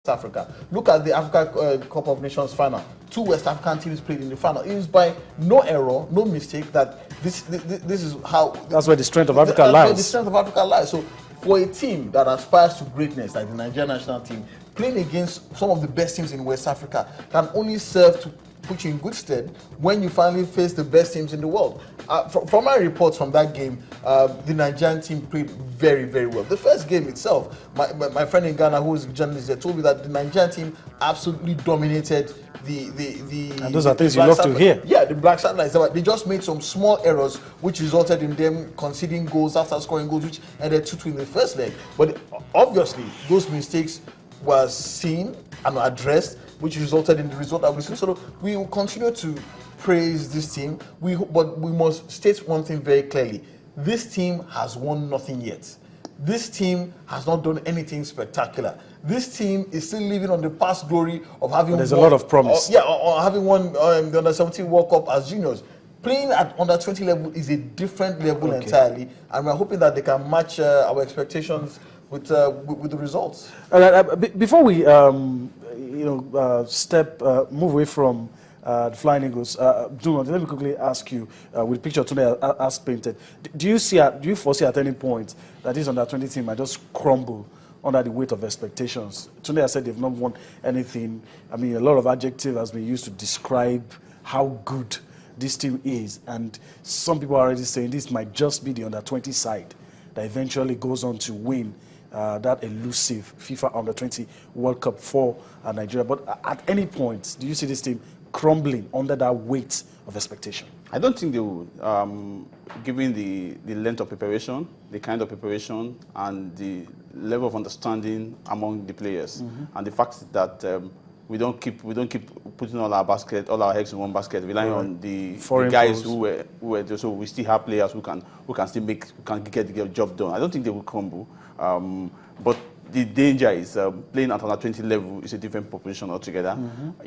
Africa. Look at the Africa Cup of Nations final. 2 West African teams played in the final. It is by no error, no mistake that this is how. That's where the strength of Africa lies. Where the strength of Africa lies. So for a team that aspires to greatness, like the Nigerian national team, playing against some of the best teams in West Africa can only serve to put you in good stead when you finally face the best teams in the world. From my reports from that game, the Nigerian team played very, very well. The first game itself, my friend in Ghana, who is a journalist, there, told me that the Nigerian team absolutely dominated the and those are things you love to hear. Yeah, the Black Satellites. They just made some small errors, which resulted in them conceding goals after scoring goals, which ended 2-2 in the first leg. But obviously, those mistakes were seen and addressed, which resulted in the result that we see. So we will continue to praise this team. But we must state one thing very clearly. This team has won nothing yet. This team has not done anything spectacular. This team is still living on the past glory of having There's a lot of promise. Or having won the Under-17 World Cup as juniors. Playing at Under-20 level is a different level entirely, and we're hoping that they can match our expectations with the results. Before we move away from the Flying Eagles, Duno, let me quickly ask you, with the picture today as painted, do you foresee at any point that this Under-20 team might just crumble under the weight of expectations? Today I said they've not won anything. I mean, a lot of adjective has been used to describe how good this team is, and some people are already saying this might just be the Under-20 side that eventually goes on to win that elusive FIFA Under-20 World Cup for Nigeria. But at any point, do you see this team crumbling under that weight of expectation? I don't think they will, given the length of preparation, the kind of preparation, and the level of understanding among the players, and the fact that we don't keep putting all our eggs in one basket, relying on the guys who were there. So we still have players who can get the job done. I don't think they will crumble, but the danger is playing at Under-20 level is a different proposition altogether.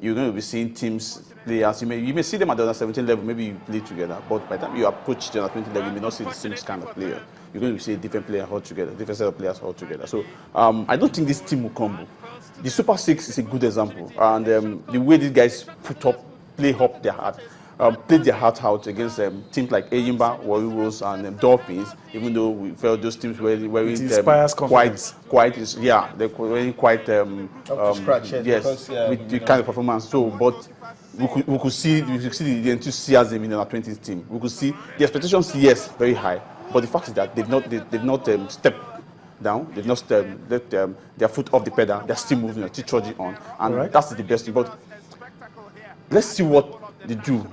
You're going to be seeing teams, players. You may see them at the Under-17 level, maybe you play together, but by the time you approach the Under-20 level, you may not see the same kind of player. You're going to see a different player altogether, different set of players altogether. So I don't think this team will crumble. The Super Six is a good example, and the way these guys played their heart out against teams like Eyimba, Warriors, and Dolphins. Even though we felt those teams were they're quite scratch, yes, with the kind of performance. So, but we could see the enthusiasm in our 20th team. We could see the expectations, yes, very high, but the fact is that they've not stepped down. They've not let their foot off the pedal. They're still moving, they're still trudging on, and that's the best thing. But let's see what they do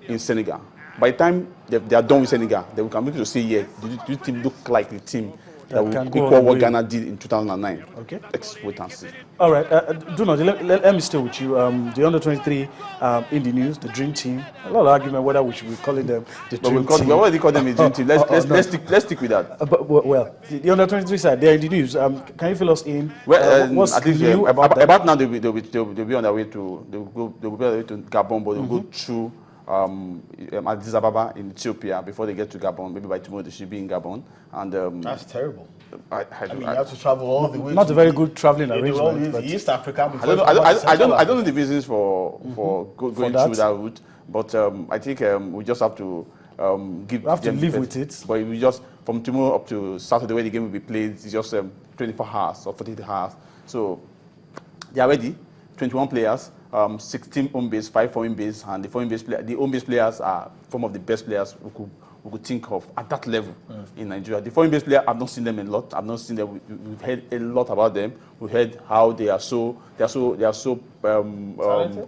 in Senegal. By the time they are done with Senegal, they will come to say, yeah, do you team look like the team that will equal what Ghana did in 2009? Okay. Let's wait and see. All right, Duno, let me stay with you. The Under-23 in the news, the Dream Team. A lot of argument whether we should be calling them the Dream Team. We already call them a Dream Team. Let's stick with that. The Under-23 side, they're in the news. Can you fill us in? What's at least new about now? They'll be on their way to Gabon, but they'll go through Addis Ababa in Ethiopia before they get to Gabon. Maybe by tomorrow they should be in Gabon. And that's terrible. I mean, you have to travel all the way. Not a very good traveling arrangement. But East Africa. I don't know the reasons for going through that route, but I think we just have to live with it. But we just from tomorrow up to Saturday, where the game will be played, it's just 24 hours or 48 hours. So they are ready. 21 players. 16 home base, 5 foreign base, and the home base players are some of the best players we could think of at that level in Nigeria. The foreign base players, I've not seen them a lot. I've not seen them. We've heard a lot about them. We've heard how they are so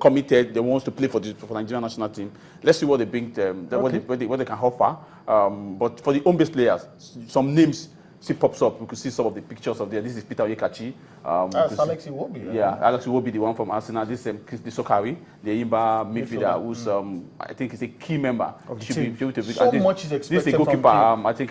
committed. They want to play for the Nigerian national team. Let's see what they bring them, what they can offer. But for the home base players, some names pops up. We could see some of the pictures of there. This is Peter Oyekachi. That's Alex Iwobi. Right? Yeah, Alex Iwobi, the one from Arsenal. This is Chris Sokari, the Imba midfielder, who's I think is a key member of the team. Much is expected. This is a goalkeeper. I think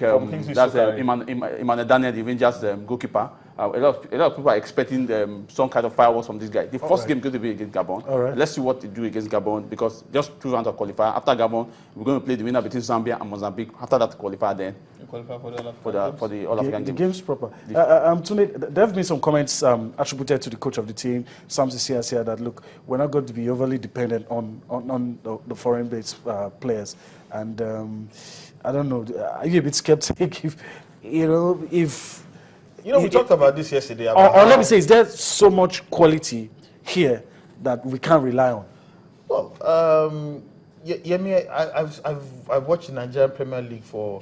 that's Emmanuel Daniel, the Rangers goalkeeper. a lot of people are expecting some kind of fireworks from this guy. The first right. game is going to be against Gabon. All right. Let's see what they do against Gabon, because just 2 rounds of qualifier. After Gabon, we're going to play the winner between Zambia and Mozambique. After that qualifier, then You qualify for the for the All African The Games. game's proper. Tunde, there have been some comments attributed to the coach of the team, Samson Siasia, that look, we're not going to be overly dependent on the foreign-based players. And I don't know, are you a bit skeptic if, we talked about this yesterday. or let me say, is there so much quality here that we can't rely on? Well, Yemi, I've watched the Nigerian Premier League for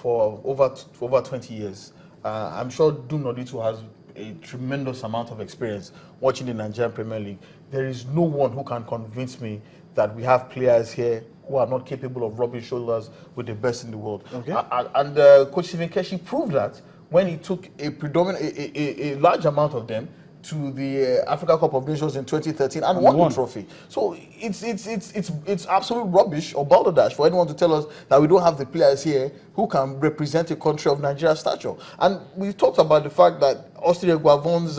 over 20 years. I'm sure Dunoditu has a tremendous amount of experience watching the Nigerian Premier League. There is no one who can convince me that we have players here who are not capable of rubbing shoulders with the best in the world. Okay. And Coach Stephen Keshi proved that when he took a large amount of them to the Africa Cup of Nations in 2013 and won the trophy. So it's absolute rubbish or balderdash for anyone to tell us that we don't have the players here who can represent a country of Nigeria's stature. And we talked about the fact that Austria Guavon's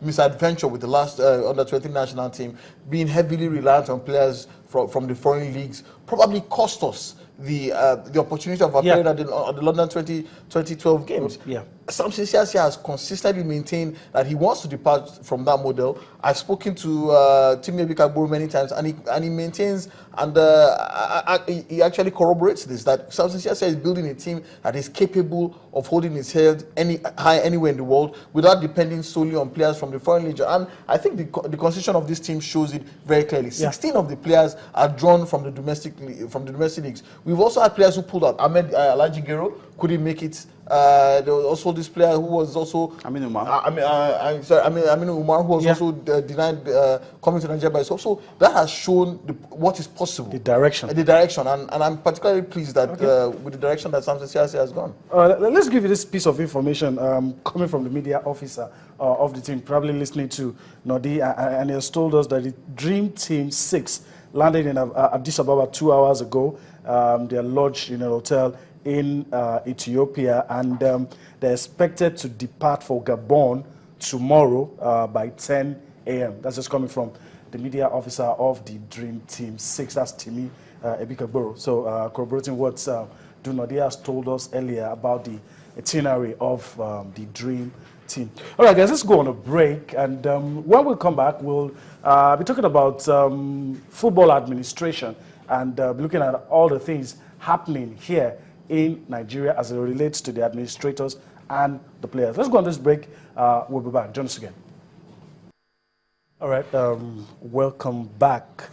misadventure with the last under-20 national team, being heavily reliant on players from the foreign leagues, probably cost us the opportunity of appearing at the London 2012 games. Yeah. Samson Siasia has consistently maintained that he wants to depart from that model. I've spoken to Timi Ebikagboro many times, and he maintains, and he actually corroborates this, that Samson Siasia is building a team that is capable of holding its head high anywhere in the world without depending solely on players from the foreign league. And I think the constitution of this team shows it very clearly. 16 of the players are drawn from the domestic leagues. We've also had players who pulled out. Ahmed Alhaji Gero couldn't make it. There was also this player who was also Amin Umar. Amin Umar, who was also denied coming to Nigeria by himself. So that has shown what is possible. The direction. And I'm particularly pleased that with the direction that Samson Siasia has gone. Let's give you this piece of information coming from the media officer of the team, probably listening to Nodi, and he has told us that the Dream Team 6 landed in Addis Ababa 2 hours ago. They are lodged in a hotel in Ethiopia, and they're expected to depart for Gabon tomorrow by 10 a.m. That's just coming from the media officer of the Dream Team 6. That's Timi Ebikagboro. So corroborating what Dunodi has told us earlier about the itinerary of the Dream Team. All right, guys, let's go on a break, and when we come back, we'll be talking about football administration and be looking at all the things happening here in Nigeria as it relates to the administrators and the players. Let's go on this break. We'll be back. Join us again. All right, welcome back.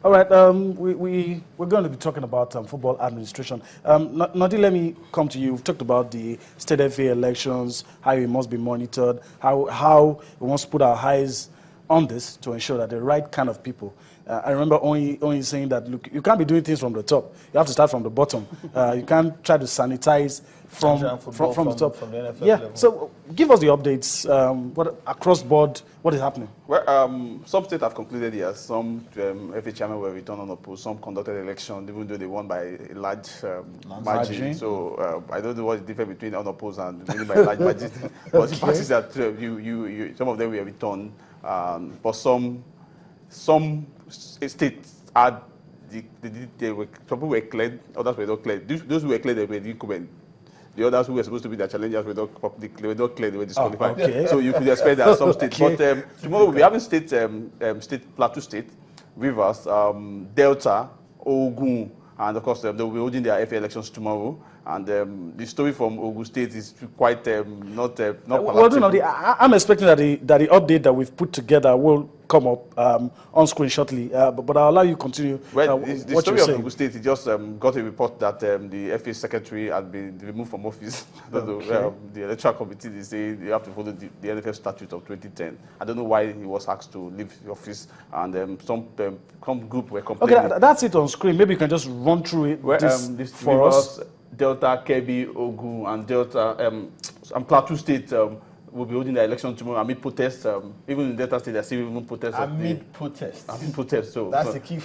All right, we're going to be talking about football administration. Nadi, let me come to you. We've talked about the state FA elections, how it must be monitored, how we must put our eyes on this to ensure that the right kind of people. I remember only saying that, look, you can't be doing things from the top. You have to start from the bottom. You can't try to sanitize from the top. From the NFL level. So give us the updates. What across board, what is happening? Well, some states have concluded here. Some FA chairman were returned unopposed. Some conducted election, even though they won by a large margin. So I don't know what is different between unopposed and winning by a large margin. But the fact is that some of them were returned, but some states had some people were cleared, others were not cleared. Those who were cleared, they were incumbent. The others who were supposed to be their challengers were not cleared, they were disqualified. Okay. So you could expect that some states. Okay. But tomorrow we'll be having Plateau State, Rivers, Delta, Ogun, and of course they will be holding their FA elections tomorrow. And the story from Ogun State is quite not palatable. Well, I'm expecting that the update that we've put together will come up on screen shortly, but I'll allow you to continue. Well, the story of Ogun State, he just got a report that the FA secretary had been removed from office. The electoral committee, they say you have to follow the NFF statute of 2010. I don't know why he was asked to leave the office, and some group were complaining. Okay, that's it on screen. Maybe you can just run through it this for us. Delta, Kebbi, Ogun, and Delta, and Plateau State will be holding the election tomorrow amid protests. Even in Delta State, they're still even protests. Amid protests. So that's the key